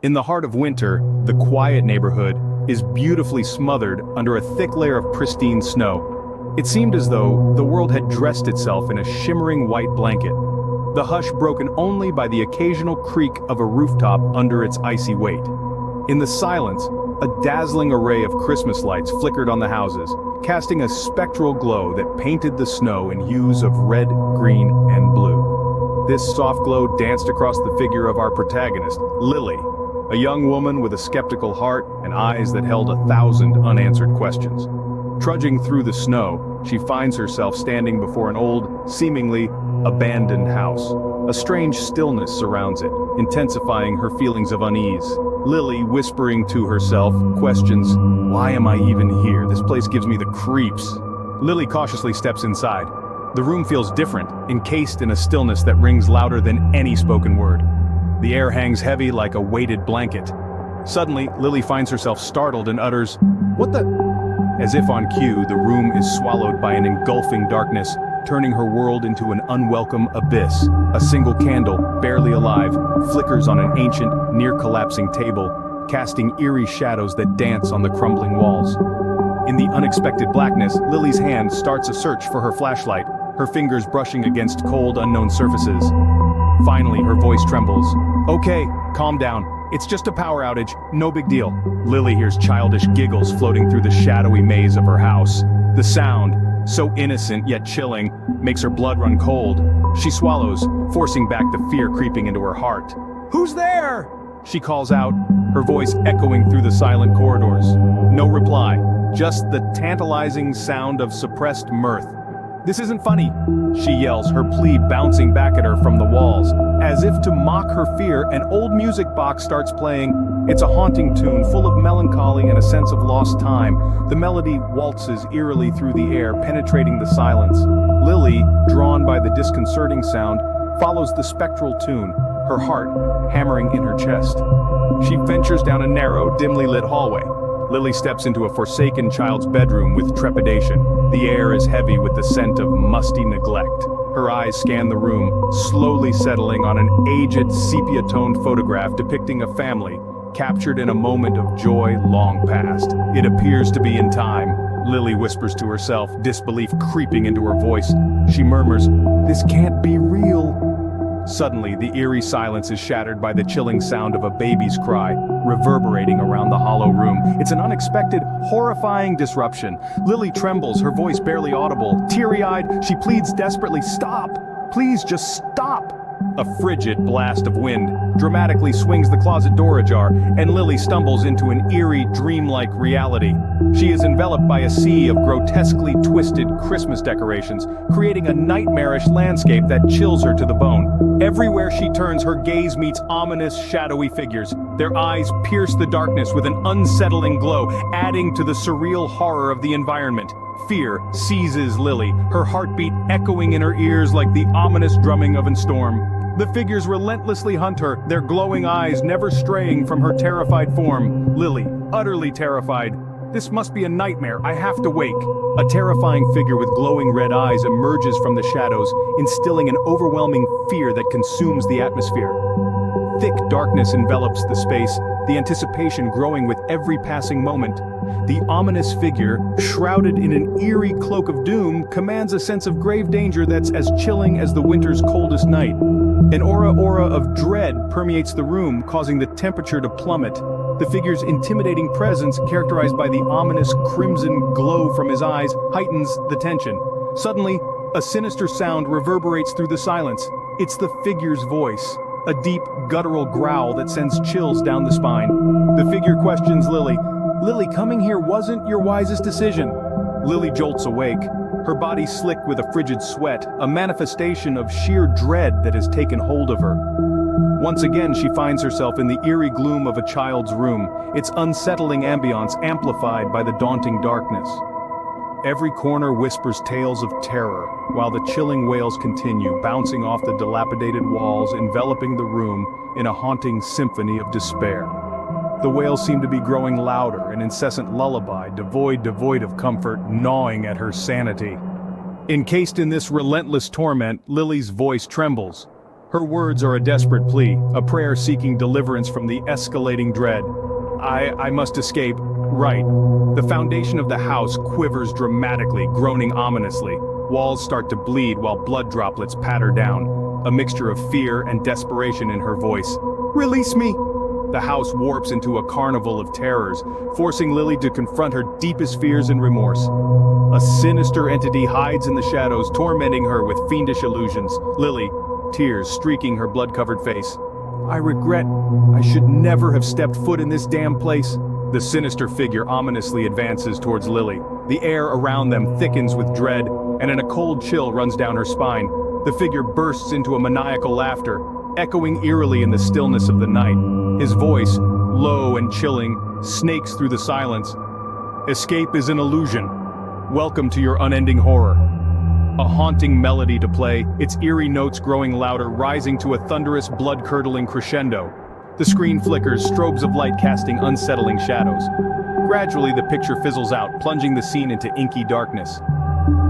In the heart of winter, the quiet neighborhood is beautifully smothered under a thick layer of pristine snow. It seemed as though the world had dressed itself in a shimmering white blanket, the hush broken only by the occasional creak of a rooftop under its icy weight. In the silence, a dazzling array of Christmas lights flickered on the houses, casting a spectral glow that painted the snow in hues of red, green, and blue. This soft glow danced across the figure of our protagonist, Lily, a young woman with a skeptical heart and eyes that held 1,000 unanswered questions. Trudging through the snow, she finds herself standing before an old, seemingly abandoned house. A strange stillness surrounds it, intensifying her feelings of unease. Lily, whispering to herself, questions, "Why am I even here? This place gives me the creeps." Lily cautiously steps inside. The room feels different, encased in a stillness that rings louder than any spoken word. The air hangs heavy like a weighted blanket. Suddenly, Lily finds herself startled and utters, "What the?" As if on cue, the room is swallowed by an engulfing darkness, turning her world into an unwelcome abyss. A single candle, barely alive, flickers on an ancient, near-collapsing table, casting eerie shadows that dance on the crumbling walls. In the unexpected blackness, Lily's hand starts a search for her flashlight, her fingers brushing against cold, unknown surfaces. Finally, her voice trembles. "Okay, calm down. It's just a power outage, no big deal." Lily hears childish giggles floating through the shadowy maze of her house. The sound, so innocent yet chilling, makes her blood run cold. She swallows, forcing back the fear creeping into her heart. "Who's there?" she calls out, her voice echoing through the silent corridors. No reply, just the tantalizing sound of suppressed mirth. "This isn't funny," she yells, her plea bouncing back at her from the walls. As if to mock her fear, an old music box starts playing. It's a haunting tune full of melancholy and a sense of lost time. The melody waltzes eerily through the air, penetrating the silence. Lily, drawn by the disconcerting sound, follows the spectral tune, her heart hammering in her chest. She ventures down a narrow, dimly lit hallway. Lily steps into a forsaken child's bedroom with trepidation. The air is heavy with the scent of musty neglect. Her eyes scan the room, slowly settling on an aged, sepia-toned photograph depicting a family, captured in a moment of joy long past. "It appears to be in time," Lily whispers to herself, disbelief creeping into her voice. She murmurs, "This can't be real." Suddenly, the eerie silence is shattered by the chilling sound of a baby's cry, reverberating around the hollow room. It's an unexpected, horrifying disruption. Lily trembles, her voice barely audible. Teary-eyed, she pleads desperately, "Stop! Please just stop!" A frigid blast of wind dramatically swings the closet door ajar, and Lily stumbles into an eerie, dreamlike reality. She is enveloped by a sea of grotesquely twisted Christmas decorations, creating a nightmarish landscape that chills her to the bone. Everywhere she turns, her gaze meets ominous, shadowy figures. Their eyes pierce the darkness with an unsettling glow, adding to the surreal horror of the environment. Fear seizes Lily, her heartbeat echoing in her ears like the ominous drumming of a storm. The figures relentlessly hunt her, their glowing eyes never straying from her terrified form. Lily, utterly terrified. "This must be a nightmare, I have to wake." A terrifying figure with glowing red eyes emerges from the shadows, instilling an overwhelming fear that consumes the atmosphere. Thick darkness envelops the space, the anticipation growing with every passing moment. The ominous figure, shrouded in an eerie cloak of doom, commands a sense of grave danger that's as chilling as the winter's coldest night. An aura of dread permeates the room, causing the temperature to plummet. The figure's intimidating presence, characterized by the ominous crimson glow from his eyes, heightens the tension. Suddenly, a sinister sound reverberates through the silence. It's the figure's voice, a deep, guttural growl that sends chills down the spine. The figure questions Lily. "Lily, coming here wasn't your wisest decision." Lily jolts awake, her body slick with a frigid sweat, a manifestation of sheer dread that has taken hold of her. Once again, she finds herself in the eerie gloom of a child's room, its unsettling ambiance amplified by the daunting darkness. Every corner whispers tales of terror, while the chilling wails continue, bouncing off the dilapidated walls, enveloping the room in a haunting symphony of despair. The wails seem to be growing louder, an incessant lullaby, devoid of comfort, gnawing at her sanity. Encased in this relentless torment, Lily's voice trembles. Her words are a desperate plea, a prayer seeking deliverance from the escalating dread. I must escape, right. The foundation of the house quivers dramatically, groaning ominously. Walls start to bleed while blood droplets patter down, a mixture of fear and desperation in her voice. Release me! The house warps into a carnival of terrors, forcing Lily to confront her deepest fears and remorse. A sinister entity hides in the shadows, tormenting her with fiendish illusions. Lily, tears streaking her blood-covered face. I regret I should never have stepped foot in this damn place. The sinister figure ominously advances towards Lily. The air around them thickens with dread, and a cold chill runs down her spine. The figure bursts into a maniacal laughter, echoing eerily in the stillness of the night. His voice, low and chilling, snakes through the silence. Escape is an illusion. Welcome to your unending horror. A haunting melody to play, its eerie notes growing louder, rising to a thunderous, blood-curdling crescendo. The screen flickers, strobes of light casting unsettling shadows. Gradually, the picture fizzles out, plunging the scene into inky darkness.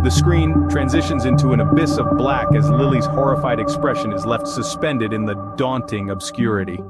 The screen transitions into an abyss of black as Lily's horrified expression is left suspended in the daunting obscurity.